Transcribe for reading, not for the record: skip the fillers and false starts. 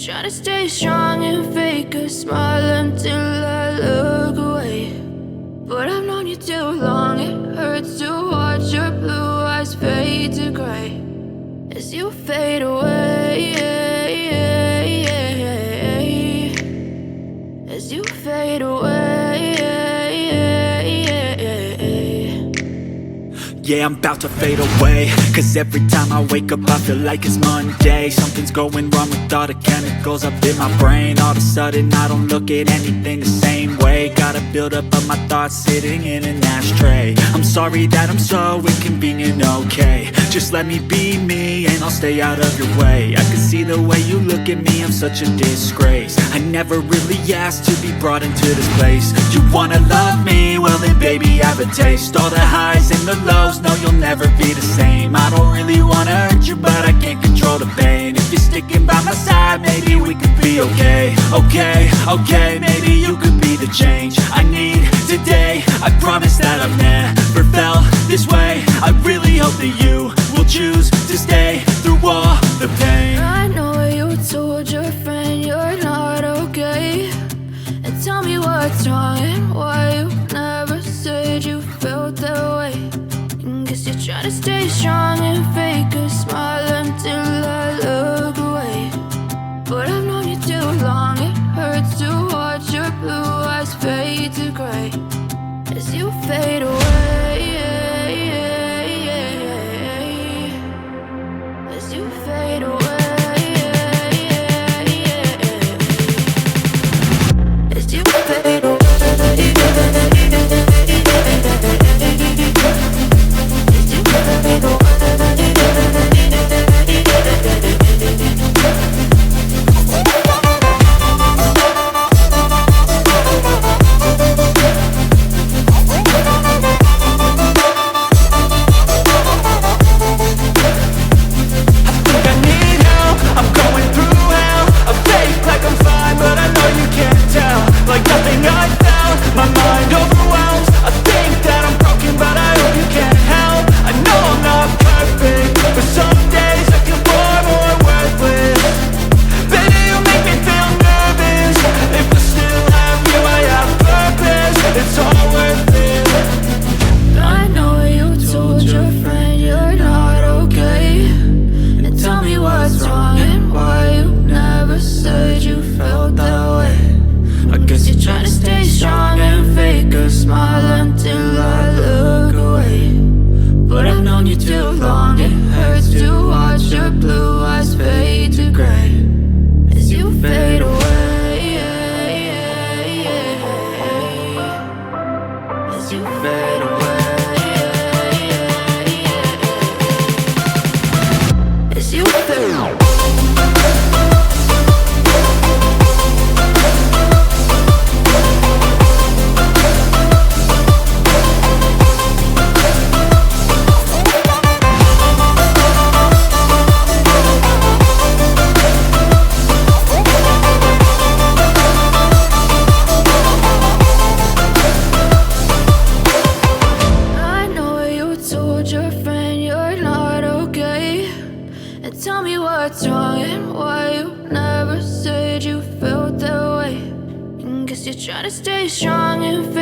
Try to stay strong and fake a smile until I look away. But I've known you too long, it hurts to watch your blue eyes fade to gray as you fade away, as you fade away. Yeah, I'm about to fade away, cause every time I wake up I feel like it's Monday. Something's going wrong with all the chemicals up in my brain. All of a sudden I don't look at anything the same way. Got a build up of my thoughts sitting in an ashtray. I'm sorry that I'm so inconvenient, okay. Just let me be me and I'll stay out of your way. I can see the way you look at me, I'm such a disgrace. I never really asked to be brought into this place. You wanna love me? Well then baby, have a taste. All the highs and the lows, no, you'll never be the same. I don't really wanna hurt you, but I can't control the pain. If you're sticking by my side, maybe we could be okay. Okay, maybe you could be the change I need today. I promise that I've never felt this way. I really hope that you will choose to stay through all the pain. I know you told your friend you're not okay, and tell me what's wrong and why you never said you felt that way. Guess you're trying to stay strong and fake a smile until I look away. But I've known you too long, it hurts to watch your blue eyes fade to gray as you fade away, as you fade away, as you fade away. Tell me what's wrong and why you never said you felt that way. Guess you're trying to stay strong and